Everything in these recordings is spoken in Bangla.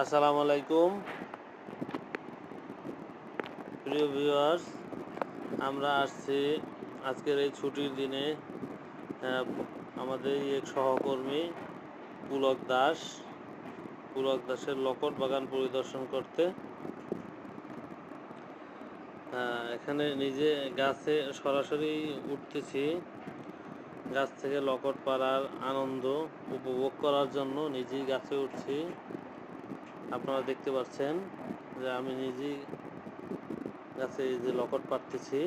আসসালামু আলাইকুম প্রিয় ভিউয়ার্স, আমরা আসছি আজকের এই ছুটির দিনে আমাদের এক সহকর্মী পুলক দাসের লকট বাগান পরিদর্শন করতে। এখানে নিজে গাছে সরাসরি উঠতেছি, গাছ থেকে লকট পাড়ার আনন্দ উপভোগ করার জন্য নিজেই গাছে উঠছি। আপনারা দেখতে পাচ্ছেন যে আমি নিজেই গাছে এই যে লকট পাড়তেছি।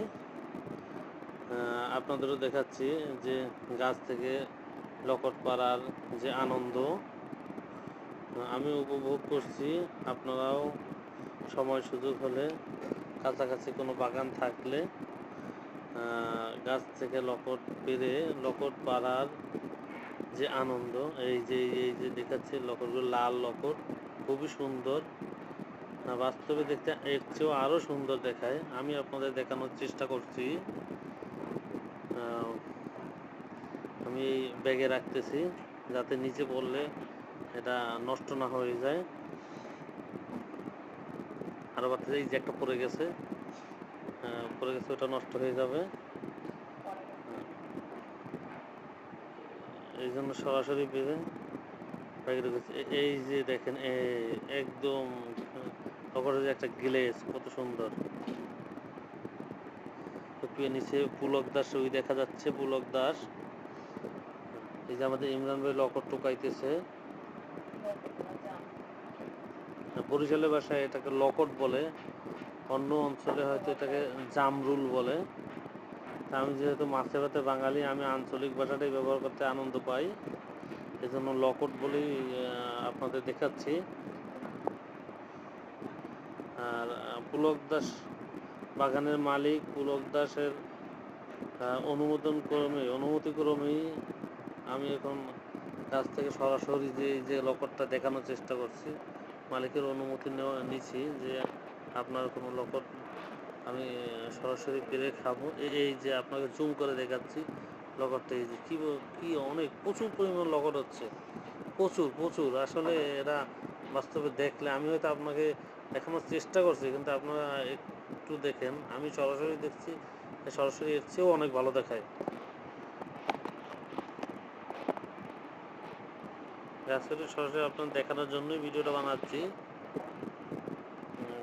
আপনাদেরও দেখাচ্ছি যে গাছ থেকে লকট পাড়ার যে আনন্দ আমি উপভোগ করছি। আপনারাও সময় সুযোগ হলে কাছাকাছি কোনো বাগান থাকলে গাছ থেকে লকট পেরে লকট পাড়ার যে আনন্দ, এই যে দেখাচ্ছি লকটগুলো লাল লকট, খুবই সুন্দর। বাস্তবে দেখতে এর চেয়েও আরও সুন্দর দেখায়। আমি আপনাদের দেখানোর চেষ্টা করছি। আমি ব্যাগে রাখতেছি যাতে নিচে পড়লে এটা নষ্ট না হয়ে যায়। আরও বাচ্চাদের এই যে একটা পড়ে গেছে ওটা নষ্ট হয়ে যাবে। এই জন্য সরাসরি পেরে ব্যাগে রেখেছি। এই যে দেখেন একদম যে একটা গ্লেজ কত সুন্দর। নিচে পুলক দাস ওই দেখা যাচ্ছে, পুলক দাস। এই যে আমাদের ইমরান ভাই লকট টোকাইতেছে। বরিশালের ভাষায় এটাকে লকট বলে, অন্য অঞ্চলে হয়তো এটাকে জামরুল বলে। তা আমি যেহেতু মাছে ভাতে বাঙালি, আমি আঞ্চলিক ভাষাটাই ব্যবহার করতে আনন্দ পাই, এজন্য লকট বলেই আপনাদের দেখাচ্ছি। আর পুলক দাস বাগানের মালিক, পুলক দাসের অনুমতিক্রমেই আমি এখন গাছ থেকে সরাসরি যে লকটটা দেখানোর চেষ্টা করছি। মালিকের অনুমতি নিচ্ছি যে আপনার কোনো লকট আমি সরাসরি পেরে খাবো। এই যে আপনাকে জুম করে দেখাচ্ছি লকটটা। এই যে কি অনেক প্রচুর পরিমাণ লকট হচ্ছে, প্রচুর। আসলে এরা বাস্তবে দেখলে, আমি হয়তো আপনাকে দেখানোর চেষ্টা করছি, কিন্তু আপনারা একটু দেখেন, আমি সরাসরি দেখছি, সরাসরি এর চেয়েও অনেক ভালো দেখায়। গাছ থেকে সরাসরি আপনার দেখানোর জন্যই ভিডিওটা বানাচ্ছি।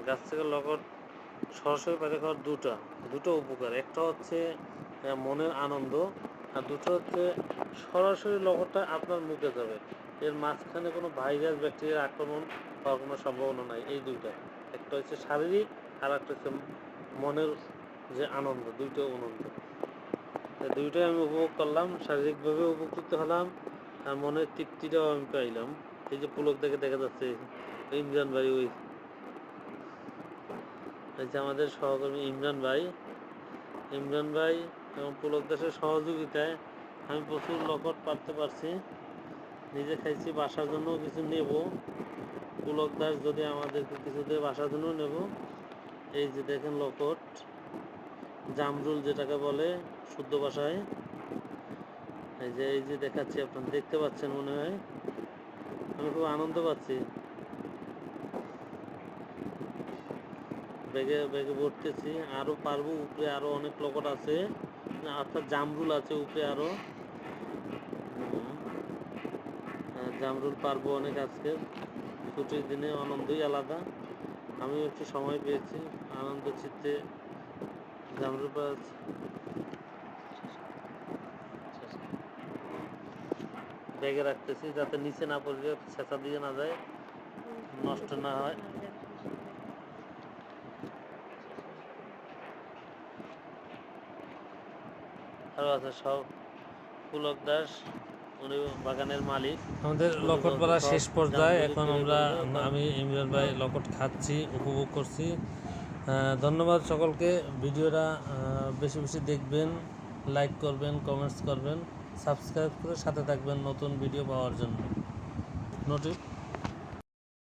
গাছ থেকে লকট সরাসরি পেরে খাওয়ার দুটো উপকার। একটা হচ্ছে মনের আনন্দ, আর দুটো হচ্ছে সরাসরি লকটটা আপনার মুখে যাবে, এর মাঝখানে কোনো ভাইরাস ব্যাকটেরিয়ার আক্রমণ হওয়ার কোনো সম্ভাবনা নাই। এই দুইটা, একটা হচ্ছে শারীরিক আর একটা হচ্ছে মনের যে আনন্দ, দুইটাই আমি উপভোগ করলাম। শারীরিকভাবে উপকৃত হলাম আর মনের তৃপ্তিটাও আমি পাইলাম। এই যে পুলক দেখা যাচ্ছে ইমরান ভাই, এই যে আমাদের সহকর্মী ইমরান ভাই এবং পুলক দাসের সহযোগিতায় আমি প্রচুর লকট পাড়তে পারছি। নিজে খাইছি, বাসার জন্যও কিছু নেব। পুলক দাস যদি আমাদেরকে কিছু দিয়ে বাসার জন্য নেব। এই যে দেখেন লকট, জামরুল যেটাকে বলে শুদ্ধ ভাষায়। এই যে দেখাচ্ছি, আপনারা দেখতে পাচ্ছেন মনে হয়। আমি খুব আনন্দ পাচ্ছি। ব্যাগে ভরতেছি, আরও পারবো। উপরে আরও অনেক লকট আছে, অর্থাৎ জামরুল আছে উপরে আরও। জামরুল পারবো অনেক। আজকে ছুটির দিনে আনন্দই আলাদা। আমিও একটু সময় পেয়েছি, আনন্দ চিত্তে জামরুল পাচ্ছি। ব্যাগে রাখতেছি যাতে নিচে না পড়ে, ছেঁচা দিয়ে না যায়, নষ্ট না হয়। আরও আছে সব পুলক দাস, উনি বাগানের মালিক। আমাদের লকট পাড়া শেষ পর্যায়ে, এখন আমি ইমরান ভাই লকট খাচ্ছি, উপভোগ করছি। ধন্যবাদ সকলকে। ভিডিওটা বেশি দেখবেন, লাইক করবেন, কমেন্টস করবেন, সাবস্ক্রাইব করে সাথে থাকবেন নতুন ভিডিও পাওয়ার জন্য।